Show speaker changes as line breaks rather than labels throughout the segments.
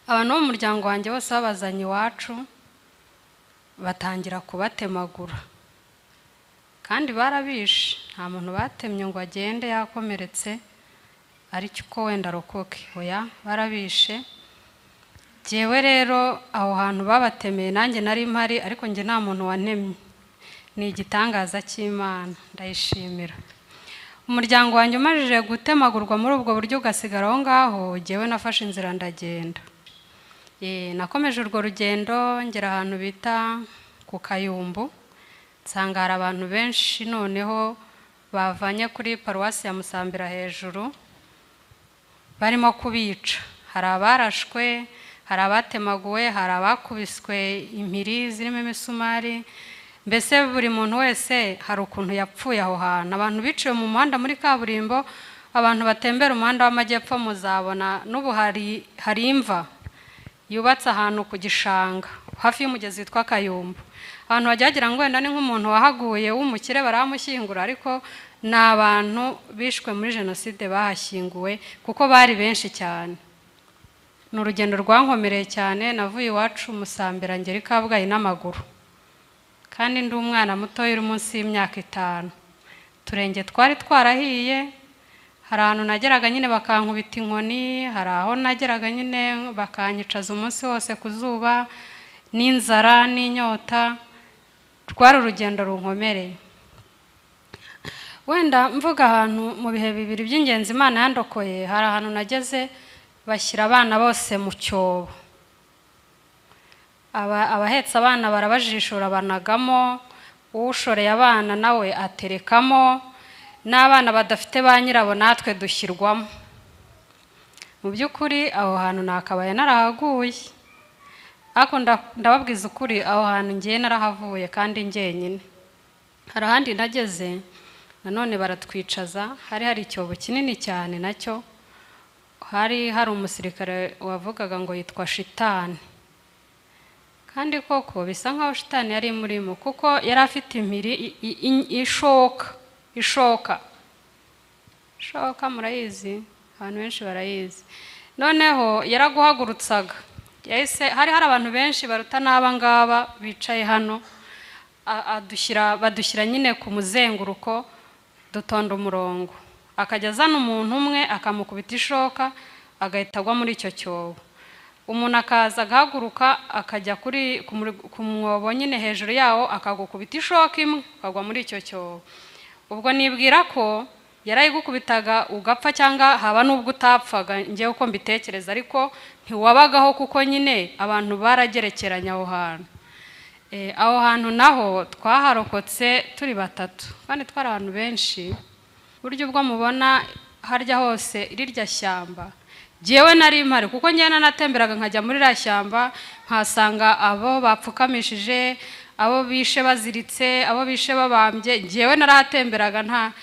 abantu bo mu muryango wanjye bose babazanye iwacu batangira kubatemagura kandi barabishe, nta muntu batemye ngo agende yakomeretse ariko wenda rokoke, oya barabishe. Jewe rero aho hantu babatemeye nanjye nari mpari, ariko nge nta muntu wantemye. Ni igitangaza cy'Imana, ndayishimira. Umuryango wanjye umajije gutemagurwa muri ubwo buryo ugasigara aho ngaho, jewe nafashe inzira ndagenda. Nakomeje urwo rugendo ngera ahantu bita ku Kayumbu, nsanga hari abantu benshi noneho bavanye kuri paruwasi ya Musambira hejuru barimo kubica. Hari abarashwe, hari abatemaguwe, hari abakubiswe impiri zirimo imisumari. Mbese buri muntu wese hari ukuntu yapfuye aho hantu. Abantu biciwe mu muhanda muri kaburimbo, abantu batembera umuhanda w'amajyepfo muzabona n'ubu hari imva yubatse ahantu ku gishanga hafi y'umugezi witwa Kayumbu. Abantu bajyagira ngo wenda ni nk'umuntu wahaguye w'umukire baramushyingura, ariko ni abantu bishwe muri jenoside bahashyinguwe kuko bari benshi cyane. Ni urugendo rwankomereye cyane. Navuye iwacu Musambira ngera i Kabgayi n'amaguru, kandi ndi umwana muto uri munsi y'imyaka 5. Turenge twari twarahiye, hari ahantu nageraga nyine bakankubita inkoni, hari aho nageraga nyine bakanyicaza umunsi wose ku zuba n'inzara n'inyota. Rwari urugendo runkomereye. Wenda mvuga ahantu mu bihe bibiri by'ingenzi Imana yandokoye, hari ahantu nageze bashyira abana bose mu cyobo. Abahetse abana barabajishura banagamo, ushoreye abana nawe aterekamo, n'abana badafite ba nyirabo natwe dushyirwamo. Mu by'ukuri aho hantu nakabaye narahaguye, ariko ndababwiza ukuri aho hantu ngiye narahavuye kandi njyenyine. Hari ahandi nageze nanone baratwicaza, hari icyobo kinini cyane nacyo, hari umusirikare wavugaga ngo yitwa Shitani. Kandi koko bisa nkaho Shitani yari murimo, kuko yari afite impiri ishoka murayizi, abantu benshi barayizi. Noneho yaraguhagurutsaga, hari abantu benshi baruta n'aba ngaba bicaye hano, badushyira nyine ku muzenguruko dutonda umurongo, akajya azana umuntu umwe akamukubita ishoka agahita agwa muri icyo cyobo. Umuntu akaza agahaguruka akajya ku mwobo nyine hejuru yawo akagukubita ishoka imwe akagwa muri icyo cyobo. Ubwo nibwira ko yarayigukubitaga ugapfa cyangwa haba n'ubwo utapfaga, ngewe uko mbitekereza, ariko ntiwabagaho kuko nyine abantu baragerekeranya aho hantu. Aho hantu naho twaharokotse turi 3, kandi twari abantu benshi. Buryo ubwo mubona harya hose rirya shyamba, jewe nari mpari kuko njye natemberaga nkajya muri ra shyamba, nkasanga abo bapfukamishije, abo bishe baziritse, abo bishe babambye. Jewe narahatemberaga nta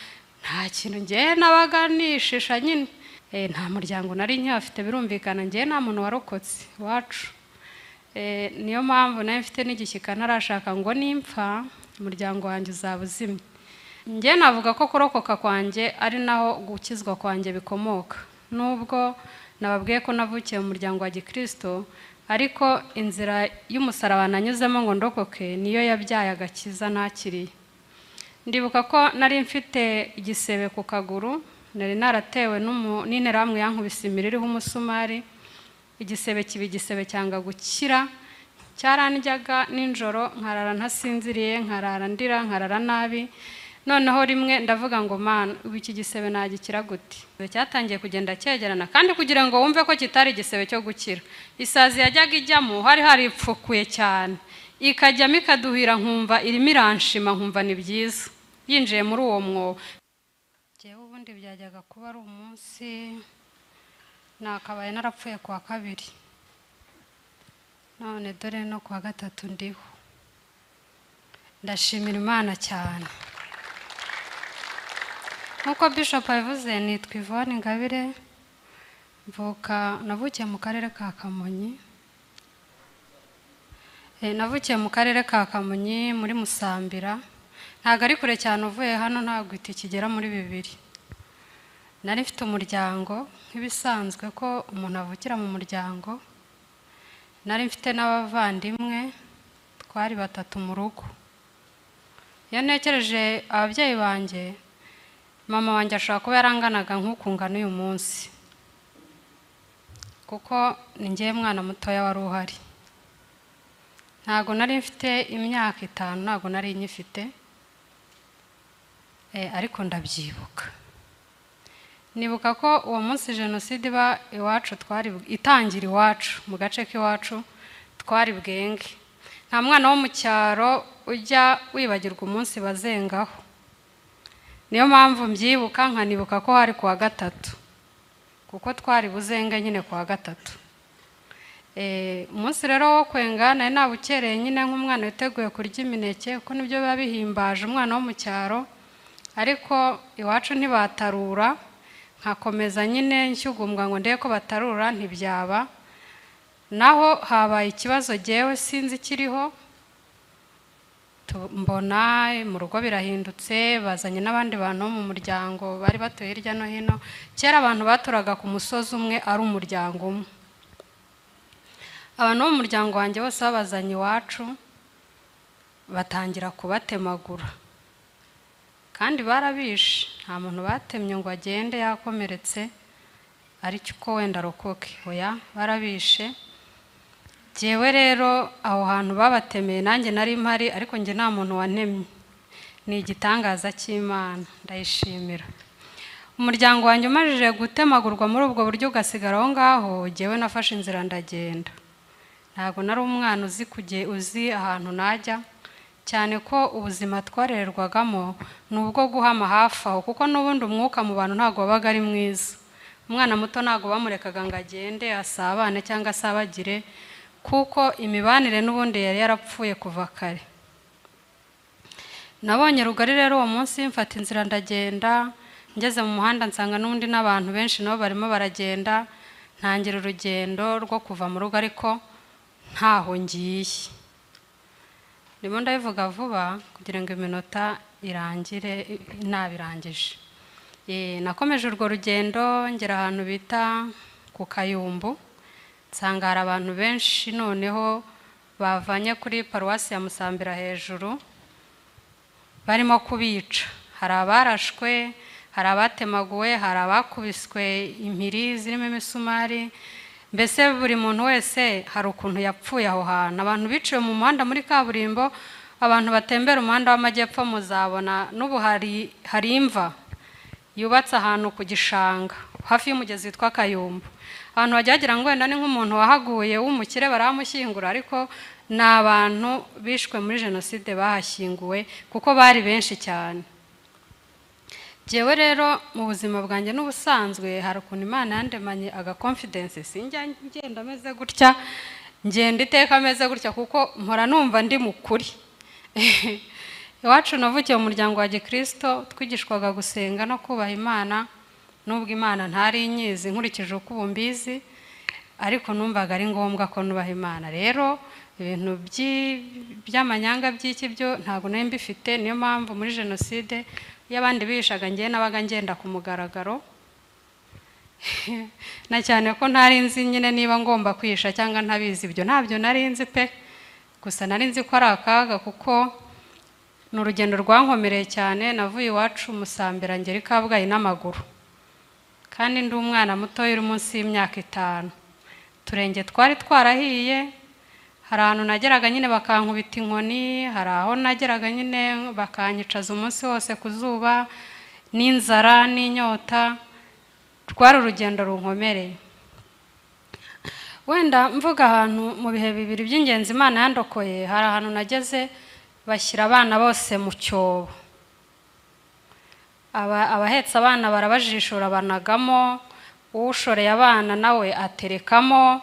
kintu njye nabaga nishisha nyine. Nta muryango nari nyafite, birumvikana njye nta muntu warokotse wacu. Niyo mpamvu nayo mfite n'igishyika narashaka ngo nimpfa umuryango wanjye uzabuzimye. Njye navuga ko kurokoka kwanjye ari naho gukizwa kwanjye bikomoka. Nubwo nababwiye ko navukiye mu muryango wa Gikristo, ariko inzira y'umusaraba nanyuzemo ngo ndokoke niyo yabyaye agakiza nakiriye. Ndibuka ko nari mfite igisebe ku kaguru, nari naratewe n'interahamwe yankubise imiri iriho umusumari. Igisebe cyanga gukira, cyarandyaga ninjoro, nkarara ntasinziriye, nkarara ndira, nkarara nabi. Noneho rimwe ndavuga ngo Mana, ubu iki gisebe nagikira gute? Cyatangiye kugenda cyegerana, kandi kugira ngo wumve ko kitari igisebe cyo gukira, isazi yajyaga ijyamo hari haripfukuye cyane, ikajyamo ikaduhira, nkumva irimo iranshima, nkumva ni byiza. Yinjiye muri uwo mwobo, jewe ubundi byajyaga kuba ari umunsi nakabaye narapfuye kwa 2, none dore no kwa 3 ndiho. Ndashimira Imana cyane. Nkuko Bishop yavuze, nitwa Yvonne Ingabire, navukiye mu karere ka Kamonyi. Navukiye mu karere ka Kamonyi muri Musambira, ntago ari kure cyane uvuye hano, ntago itikigera muri 2. Nari mfite umuryango nk'ibisanzwe ko umuntu avukira mu muryango, nari mfite n'abavandimwe twari batatu mu rugo. Iyo ntekereje ababyeyi banjye, mama wanjye ashobora kuba yaranganaga nk'ukungana uyu munsi, kuko ni njye mwana mutoya wari uhari. Ntago nari mfite imyaka 5, ntago nari nyifite, ariko ndabyibuka. Nibuka ko uwo munsi jenoside iba iwacu itangira iwacu mu gace k'iwacu twari Bwenge. Nta mwana wo mu cyaro ujya wibagirwa umunsi bazengaho. Niyo mpamvu mbyibuka nkanibuka ko hari kuwa 3, kuko twari buzenge nyine kuwa 3. Umunsi rero wo kwenga nari nabukereye nyine nk'umwana witeguye kurya imineke, kuko nibyo biba bihimbaje umwana wo mu cyaro, ariko iwacu ntibatarura, nkakomeza nyine nshyugumbwa ngo ndebe ko batarura, ntibyaba. Naho habaye ikibazo jewe sinzi kiriho, mbona mu rugo birahindutse, bazanye n'abandi bantu mu muryango bari batuye hirya no hino. Kera abantu baturaga ku musozi umwe ari umuryango umwe. Abantu bo mu muryango wanjye bose babazanye iwacu, batangira kubatemagura, kandi barabishe. Nta muntu batemye ngo agende yakomeretse ariko wenda rokoke, oya, barabishe. Jewe rero aho hantu babatemeye nanjye nari mpari, ariko nge nta muntu wantemye. Ni igitangaza cy'Imana, ndayishimira. Umuryango wanjye umajije gutemagurwa muri ubwo buryo ugasigara aho ngaho, jewe nafashe inzira ndagenda. Ntago nari umwana uzi ahantu najya, cyane ko ubuzima twarererwagamo nubwo guhama hafi aho, kuko n'ubundi umwuka mu bantu ntago wabaga ari mwiza. Umwana muto ntago bamurekaga ngo agende asabane cyangwa asabagire, kuko imibanire n'ubundi yari yarapfuye kuva kare. Nabonye rugari rero uwo munsi mfata inzira ndagenda, ngeze mu muhanda nsanga n'undi n'abantu benshi nabo barimo baragenda. Ntangira urugendo rwo kuva mu rugo, ariko ntaho ngiye. Ndimo ndabivuga vuba kugira ngo iminota irangire nabirangije. Nakomeje urwo rugendo ngera ahantu bita ku Kayumbu, nsanga hari abantu benshi noneho bavanye kuri paruwasi ya Musambira hejuru, barimo kubica. Hari abarashwe, hari abatemaguwe, hari abakubiswe impiri zirimo imisumari. Mbese buri muntu wese hari ukuntu yapfuye aho hantu. Abantu biciwe mu muhanda muri kaburimbo, abantu batembera umuhanda w'amajyepfo muzabona n'ubu hari imva yubatse ahantu ku gishanga hafi y'umugezi witwa Kayumbu. Abantu bajyagira ngo wenda ni nk'umuntu wahaguye w'umukire baramushyingura, ariko ni abantu bishwe muri jenoside bahashyinguwe, kuko bari benshi cyane. Jewe rero mu buzima bwanjye n'ubusanzwe hari ukuntu Imana yandemanye confidence, sinjya ngenda ameze gutya, ngenda iteka ameze gutya, kuko mpora numva ndi mukuri. Iwacu navukiye mu muryango wa Gikristo, twigishwaga gusenga no kubaha Imana, nubwo Imana ntari inyizi nkurikije uko ubumbizi, ariko numvaga ari ngombwa ko nubaha Imana. Rero ibintu by'amanyanga by'iki byo ntago nari mbifite. Niyo mpamvu muri jenoside y'abandi bihishaga ngiye nabaga ngenda ku mugaragaro, na cyane ko ntari nzi nyine niba ngomba kwihisha cyangwa ntabizi. Ibyo ntabyo nari nzi pe, gusa nari nzi ko ari akaga, kuko ni urugendo rwankomereye cyane. Navuye iwacu Musambira ngera i Kabgayi n'amaguru, kandi ndi umwana muto uri munsi y'imyaka 5. Turenge twari twarahiye, hari ahantu nageraga nyine bakankubita inkoni, hari aho nageraga nyine bakanyicaza umunsi wose ku zuba n'inzara n'inyota. Rwari urugendo runkomereye. Wenda mvuga ahantu mu bihe bibiri by'ingenzi Imana yandokoye, hari ahantu nageze bashyira abana bose mu cyobo. Abahetse abana barabajishura banagamo, ushoreye abana nawe aterekamo,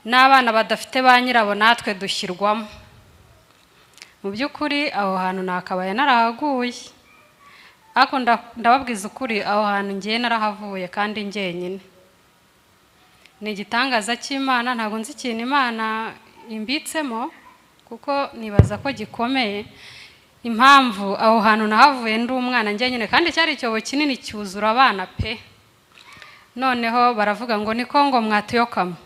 n'abana badafite ba nyirabo natwe dushyirwamo. Mu by'ukuri aho hantu nakabaye narahaguye, ariko ndababwiza ukuri aho hantu ngiye narahavuye kandi njyenyine. Ni igitangaza cy'Imana, ntabwo nzi ikintu Imana imbitsemo, kuko nibaza ko gikomeye. Impamvu aho hantu nahavuye ndi umwana njyenyine, kandi cyari icyobo kinini cyuzura abana pe. Noneho baravuga ngo niko ngo mwatuyokamo.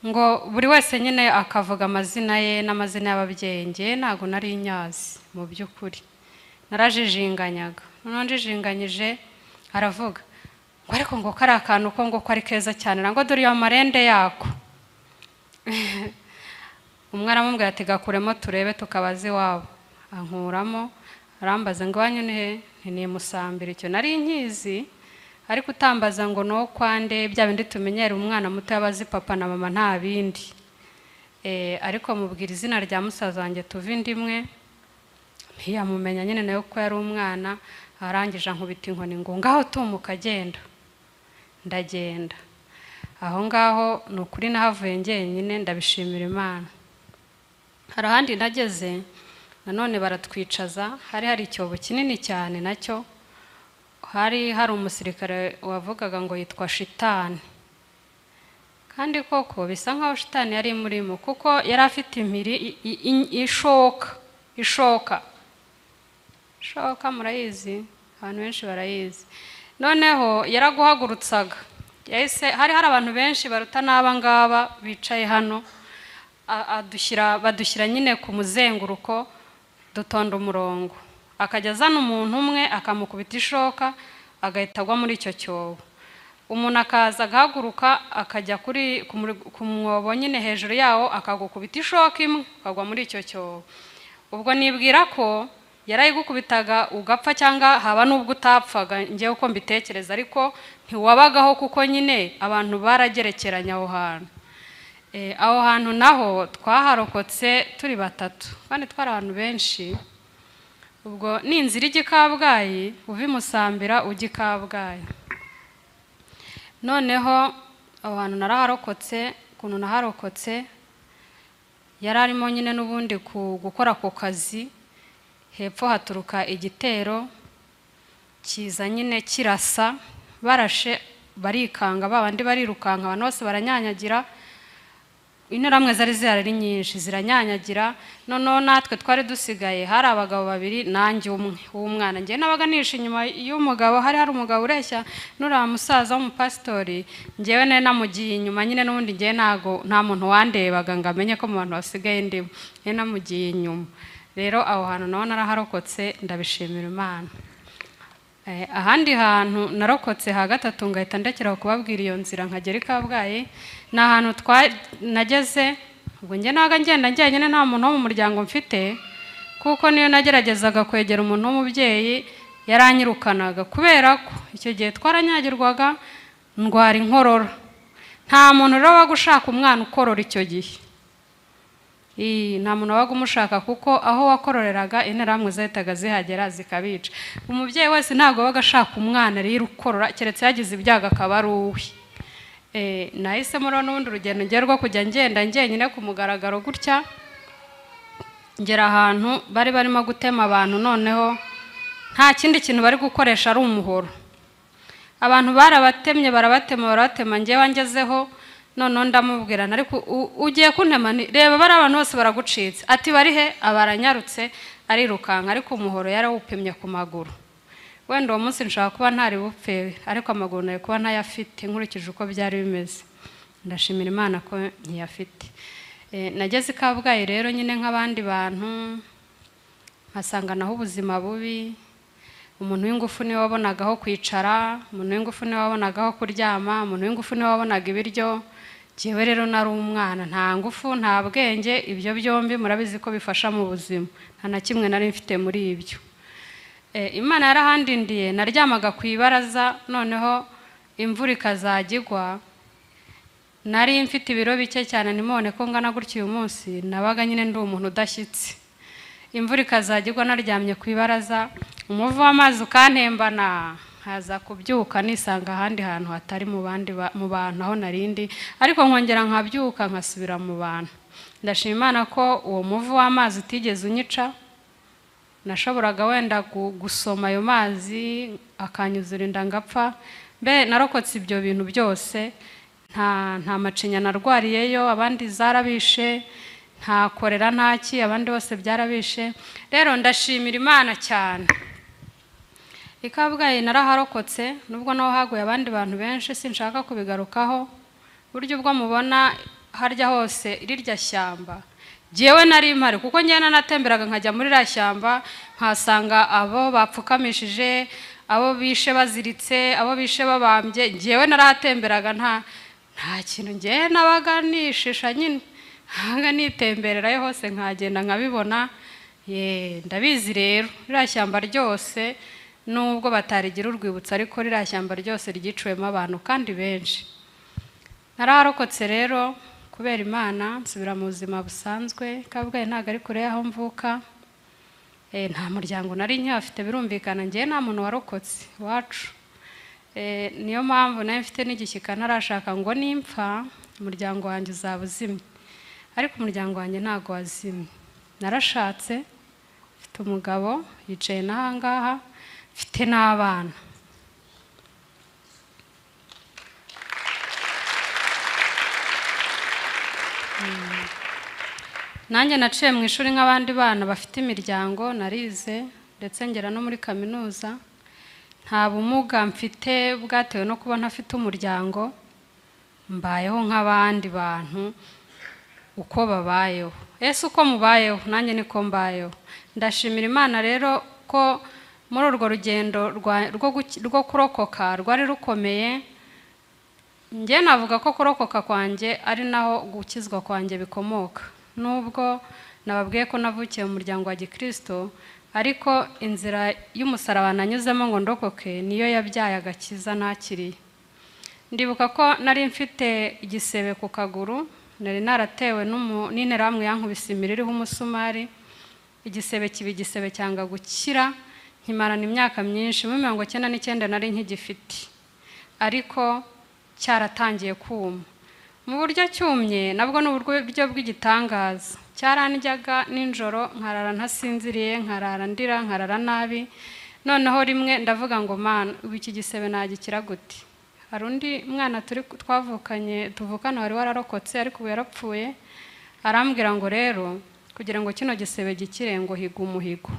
ngo buri wese nyine akavuga amazina ye n'amazina y'ababyeyi. Njye ntago nari nyazi mu by'ukuri, narajijinganyaga. Noneho njijinganyije aravuga ngo ariko ngo kari akantu ko ngo ko ari keza cyane, ngo dore iyo marende yako. Umwe aramubwira ati gakuremo turebe tukabaza iwabo. Ankuramo arambaza ngo iwanyu ni he? Ni Musambira. Icyo nari nkizi, ariko utambaza ngo no kwande bya bindi tumenyera umwana muto yabazi papa na mama nta bindi. Ariko mubwira izina rya musaza wanjye tuva indimwe, ntiyamumenya nyine nayo ko yari umwana. Arangije ankubita inkoni ngo ngaho tumuka genda. Ndagenda. Aho ngaho ni ukuri nahavuye njyenyine, ndabishimira Imana. Hari ahandi nageze nanone baratwicaza, hari icyobo kinini cyane nacyo, hari umusirikare wavugaga ngo yitwa Shitani. Kandi koko bisa nkaho Shitani yari murimo, kuko yari afite impiri ishoka murayizi, abantu benshi barayizi. Noneho yaraguhagurutsaga, hari abantu benshi baruta n'aba ngaba bicaye hano, badushyira nyine ku muzenguruko dutonda umurongo, akajya azana umuntu umwe akamukubita ishoka agahita agwa muri icyo cyobo. Umuntu akaza agahaguruka akajya ku mwobo nyine hejuru yawo akagukubita ishoka imwe ukagwa muri icyo cyobo. Ubwo nibwira ko yarayigukubitaga ugapfa cyangwa haba n'ubwo utapfaga, ngewe uko mbitekereza, ariko ntiwabagaho kuko nyine abantu baragerekeranya aho hantu. Aho hantu naho twaharokotse turi batatu, kandi twari abantu benshi. Ubwo ni inzira ijya i Kabgayi, uva i Musambira ujya i Kabgayi. Noneho aho hantu naraharokotse. Ukuntu naharokotse, yari arimo nyine n'ubundi gukora ku kazi. Hepfo haturuka igitero kiza nyine kirasa, barashe barikanga, babandi barirukanka, abantu bose baranyanyagira. Interamwe zari zihari nyinshi ziranyanyagira. Noneho natwe twari dusigaye, hari abagabo babiri nanjye umwe w'umwana. Njye nabaga nishe inyuma y'umugabo, hari umugabo ureshya n'uriya musaza w'umupasitori. Njyewe nari namugiye inyuma nyine, n'ubundi njye nta muntu wandebaga ngo amenye ko mu bantu basigaye ndimo, nari namugiye inyuma. Rero aho hantu naho naraharokotse, ndabishimira Imana. Ahandi hantu narokotse ha gatatu ngahita ndekera kubabwira iyo nzira nkagera i Kabgayi, ni ahantu nageze. Ubwo njye naga ngenda njyenyine, nta muntu wo mu muryango mfite, kuko niyo nageragezaga kwegera umuntu w'umubyeyi yaranyirukanaga, kubera ko icyo gihe twaranyagirwaga ndwara inkorora. Nta muntu rero waga ushaka umwana ukorora icyo gihe. Nta muntu wabaga umushaka, kuko aho wakororeraga interamwe zahitaga zihagera zikabica. Umubyeyi wese ntabwo wabaga ashaka umwana rero ukorora, keretse yagize ibyago akaba ari uwe. Nahisemo rero n'ubundi urugendo ngerwa kujya ngenda njyenyine ku mugaragaro gutya. Ngera ahantu bari barimo gutema abantu, noneho nta kindi kintu bari gukoresha ari umuhoro. Abantu barabatemye barabatema, njyewe wangezeho. Noneho ndamubwirana, ariko ugiye kuntema, reba bari abantu bose baragucitse. Ati bari he? Abaranyarutse arirukanka, ariko umuhoro yarawupimye ku maguru. Wenda uwo munsi nshaka kuba ntari bupfe, ariko amaguru nayo kuba ntayafite nkurikije uko byari bimeze. Ndashimira Imana ko ntiyafite. Nageze i Kabgayi rero nyine nk'abandi bantu, nkasanga naho ubuzima bubi. Umuntu w'ingufu niwe wabonagaho kwicara, umuntu w'ingufu niwe wabonagaho kuryama, umuntu w'ingufu niwe wabonaga ibiryo. Jewe rero nari umwana, nta ngufu nta bwenge, ibyo byombi murabizi ko bifasha mu buzima, nta na kimwe nari mfite muri ibyo. Imana yarahandindiye, naryamaga ku ibaraza, noneho imvura ikazagigwa. Nari mfite ibiro bike cyane, nimone ko ngana gutyo uyu munsi, nabaga nyine ndi umuntu udashyitse. Imvura ikazagigwa naryamye ku ibaraza, umuvu w'amazi ukantembana, haza kubyuka nisanga ahandi hantu hatari mu bantu aho narindi, ariko nkongera nkabyuka nkasubira mu bantu. Ndashima Imana ko uwo muvu w'amazi utigeze unyica. Nashoboraga wenda gusoma ayo mazi akanyuzura inda ngapfa. Mbe narokotse ibyo bintu byose, nta macinya narwariyeyo, abandi zarabishe, nta korera ntaki, abandi bose byarabishe. Rero ndashimira Imana cyane. I Kabgayi naraharokotse, nubwo naho haguye abandi bantu benshi sinshaka kubigarukaho. Buryo ubwo mubona harya hose rirya shyamba jewe nari mpari kuko njye natemberaga nkajya muri ra shyamba nkasanga abo bapfukamishije abo bishe baziritse abo bishe babambye jewe naratemberaga nta kintu njye nabaganishisha nyine hanga nitembererayo hose nkagenda nkabibona ndabizi rero ra shyamba ryose nubwo batarigira urwibutso ariko rira shyamba ryose ryiciwemo abantu kandi benshi nararokotse rero kubera Imana nsubira mu buzima busanzwe Kabgayi ntago ari kure aho mvuka nta muryango nari nyafite birumvikana njye nta muntu warokotse wacu niyo mpamvu nayo mfite n'igishyika narashaka ngo nimpfa umuryango wanjye uzabuzimye ariko umuryango wanjye ntago wazimye narashatse mfite umugabo yicaye nahangaha mfite n'abana nanjye naciye mu ishuri nk'abandi bana bafite imiryango narize ndetse ngera no muri kaminuza nta bumuga mfite bwatewe no kuba ntafite umuryango mbayeho nk'abandi bantu uko babayeho uko mubayeho nanjye niko mbayeho ndashimira Imana rero ko muri urwo rugendo rwo kurokoka rwari rukomeye njye navuga ko kurokoka kwanjye ari naho gukizwa kwanjye bikomoka nubwo nababwiye ko navukiye mu muryango wa Gikristo ariko inzira y'umusaraba nanyuzemo ngo ndokoke niyo yabyaye agakiza nakiriye ndibuka ko nari mfite igisebe ku kaguru nari naratewe n'interahamwe yankubise imiriro iriho umusumari igisebe cyanga gukira nkimarana imyaka myinshi mu 1999 nari nkigifite ariko cyaratangiye kuma mu buryo cyumye nabwo n'uburyo bw'igitangaza cyarandyaga ninjoro nkarara ntasinziriye nkarara ndira nkarara nabi noneho rimwe ndavuga ngo Mana iki gisebe nagikira gute hari undi mwana tuvukana wari wararokotse ariko yarapfuye arambwira ngo rero kugira ngo kino gisebe gikire ngo higa umuhigo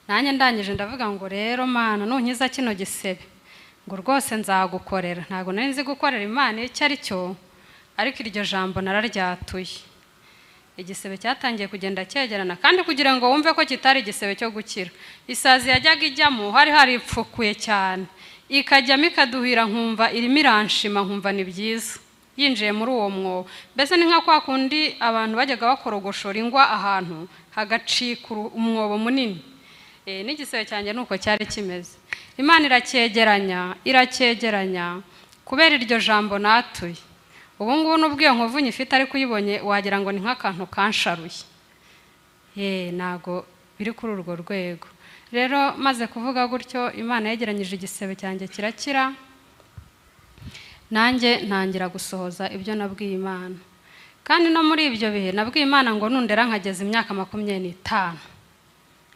nanjye ndangije ndavuga ngo rero Mana nunkiza kino gisebe ngo rwose nzagukorera ntago nari nzi gukorera Imana icyo ari cyo ariko iryo jambo nararyatuye igisebe cyatangiye kugenda cyegerana kandi kugira ngo wumve ko kitari igisebe cyo gukira isazi yajyaga ijyamo hari haripfukuye cyane ikajyamo ikaduhira nkumva irimo iranshima nkumva ni byiza yinjiye muri uwo mwobo mbese ni nka kwa kundi abantu bajyaga bakorogoshora ingwa ahantu hagacika umwobo munini n'igisebe cyanjye nuko cyari kimeze Imana iracyegeranya kubera iryo jambo natuye ubu ngubu n'ubwiyo nkovu nyifite ariko uyibonye wagira ngo ni nk'akantu kansharuye nago biri kuri urwo rwego rero maze kuvuga gutyo Imana yegeranyije igisebe cyanjye kirakira nanjye ntangira gusohoza ibyo nabwiye Imana kandi no muri ibyo bihe nabwiye Imana ngo nundera nkageza imyaka 25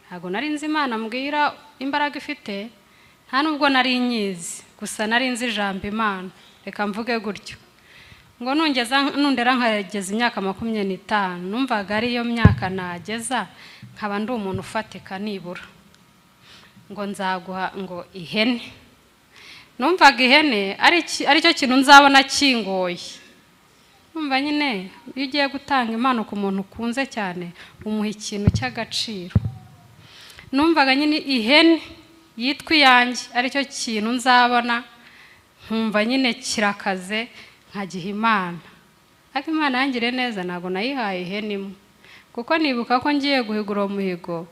ntago nari nzi Imana mbwira imbaraga ifite nta nubwo nari nyizi gusa nari nzi ijambo Imana reka mvuge gutyo ngo nundera nkageza imyaka 25 numvaga ari yo myaka nageza nkaba ndi umuntu ufatika nibura ngo nzaguha ngo ihene numvaga ihene ari cyo kintu nzabona kingoye numva nyine iyo ugiye gutanga impano ku muntu ukunze cyane umuha ikintu cy'agaciro numvaga nyine ihene yitwa iyanjye ari cyo kintu nzabona nkumva nyine kirakaze nkagiha Imana ariko Imana yangire neza ntago nayihaye ihene imwe kuko nibuka ko ngiye guhigura umuhigo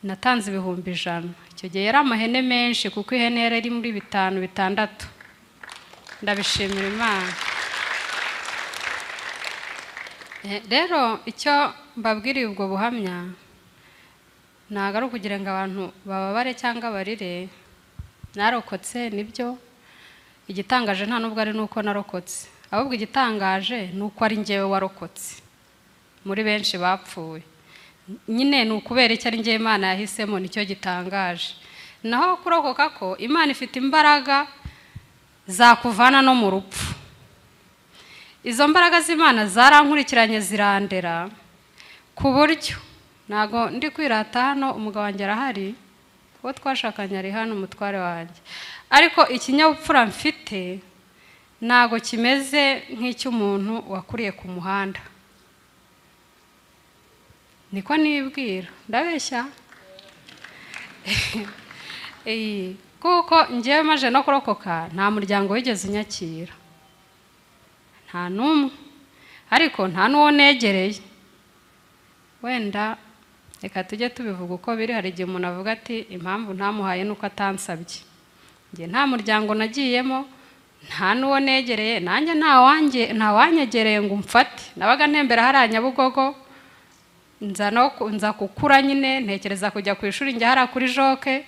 natanze 100,000 icyo gihe yari amahene menshi kuko ihene yari iri muri 5, 6 ndabishimira Imana rero icyo mbabwiriye ubwo buhamya ntago ari kugira ngo abantu bababare cyangwa barire narokotse nibyo igitangaje nta nubwo ari nuko narokotse ahubwo igitangaje nuko ari njyewe warokotse muri benshi bapfuye nyine nukubera icyo ari njye Imana yahisemo nicyo gitangaje naho kurokoka ko Imana ifite imbaraga zakuvana no mu rupfu izo mbaraga z'Imana zarankurikiranye zirandera ku buryo nago ndi kwirata hano umugabo wanjye arahari uwo twashakanye ari hano umutware wanjye ariko ikinyabupfura mfite ntago kimeze nk'icy'umuntu wakuriye ku muhanda. Niko nibwira, ndabeshya? Kuko njyewe maje no kurokoka nta muryango wigeze unyakira, nta n'umwe, ariko nta n'uwo negereye. Wenda reka tujye tubivuga uko biri. Hari igihe umuntu avuga ati impamvu ntamuhaye nuko atansabye. Njye nta muryango nagiyemo, nta n'uwo negereye, nanjye nta wanyegereye ngo umfate. Nabaga ntembera hariya Nyabugogo, nza gukura nyine ntekereza kujya ku ishuri, njya hariya kuri Joke,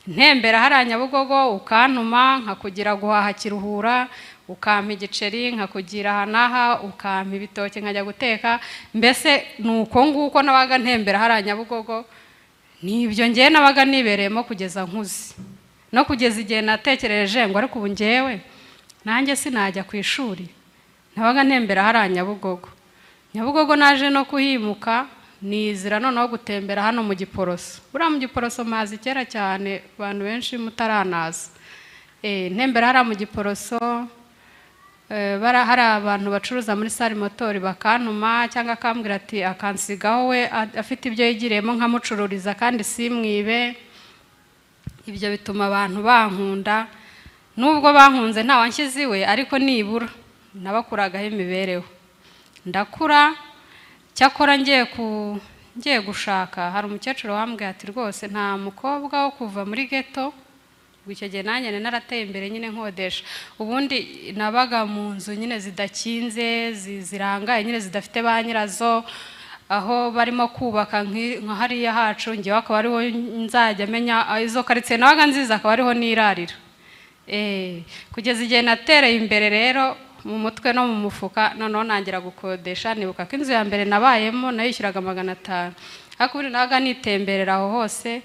ntembera hariya Nyabugogo, ukantuma nkakugira guhaha Kiruhura, ukampa igiceri nkakugira aha n'aha, ukampa ibitoki nkajya guteka. Mbese nuko nguko nabaga ntembera hariya Nyabugogo. Nibyo njyewe nabaga nibereyemo kugeza nkuze, no kugeza igihe natekereje ngo ariko ubu njyewe nanjye sinajya ku ishuri. Nabaga ntembera hariya Nyabugogo naje no kuhimuka, nizira noneho gutembera hano mu Giporoso. Buriya mu Giporoso mazi kera cyane, abantu benshi mutaranaza. Ntembera hariya mu Giporoso, hari abantu bacuruza muri Sari Motori bakantuma, cyangwa akambwira ati akansigaho we afite ibyo yigiriyemo nkamucururiza kandi simwibe. Ibyo bituma abantu bankunda, nubwo bankunze nta wanshyize iwe, ariko nibura nabakuragaho imibereho. Ndakura, cyakora ngiye gushaka, hari umukecuru wambwiye ati rwose nta mukobwa wo kuva muri ghetto. Icyo gihe nanjye narateye imbere nyine nkodesha. Ubundi nabaga mu nzu nyine zidakinze, zirangaye nyine zidafite ba nyirazo, aho barimo kubaka nka hariya hacu. Njyewe akaba ariho nzajya menya izo karitsiye nabaga nziza, akaba ariho nirarira. Kugeza igihe natereye imbere rero mu mutwe no mu mufuka, noneho nangira gukodesha. Nibuka ko inzu ya mbere nabayemo nayishyuraga 500, ariko ubundi nabaga nitemberera aho hose.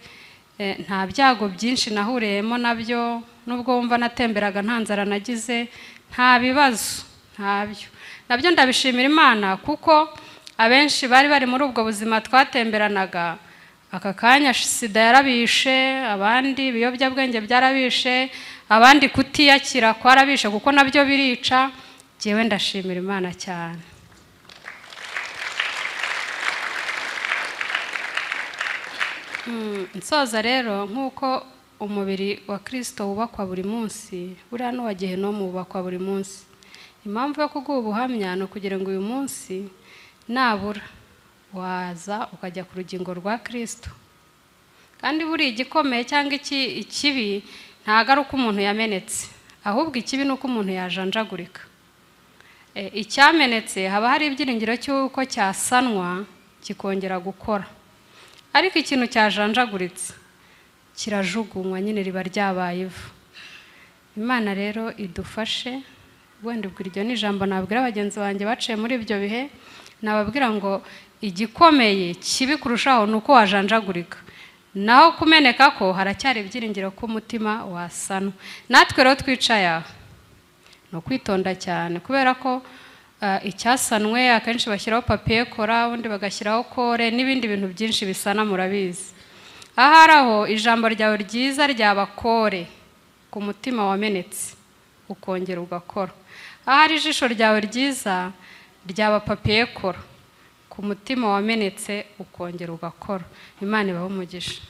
Nta byago byinshi nahuriyemo nabyo, nubwo wumva natemberaga nta nzara nagize, nta bibazo, ntabyo. Nabyo ndabishimira Imana, kuko abenshi bari muri ubwo buzima twatemberanaga. Aka kanya sida yarabishe, abandi ibiyobyabwenge byarabishe, abandi kutiyakira kwarabishe, kuko nabyo birica. Jewe ndashimira Imana cyane. Nsoza rero, nk'uko umubiri wa Kristo wubakwa buri munsi, buriya n'uwa Gehinomu wubakwa buri munsi. Impamvu yo kuguha ubuhamya ni ukugira ngo uyu munsi nabura waza ukajya ku rugingo rwa Kristo. Kandi buri igikomeye cyangwa ikibi ntago ari uko umuntu yamenetse, ahubwo ikibi ni uko umuntu yajanjagurika. Icyamenetse haba hari ibyiringiro cy'uko cyasanwa kikongera gukora, ariko ikintu cyajanjaguritse kirajugunywa nyine, riba ryabaye ivu. Imana rero idufashe. Wenda ubwo iryo ni ijambo nabwira abagenzi banjye baciye muri ibyo bihe, nababwira ngo igikomeye kibi kurushaho ni uko wajanjagurika, naho kumeneka ko haracyari ibyiringiro ko umutima wasanwa. Natwe rero twicaye aha no kwitonda cyane, kubera ko icyasanwe akenshi bashyiraho papier kora, ubundi bagashyiraho kore n'ibindi bintu byinshi bisana, murabizi. Aharaho ijambo ryawe ryiza ryaba kore ku mutima wamenetse ukongera ugakora. Ahari ijisho ryawe ryiza ryaba papier kora ku mutima wamenetse ukongera ugakora. Imana ibahe umugisha.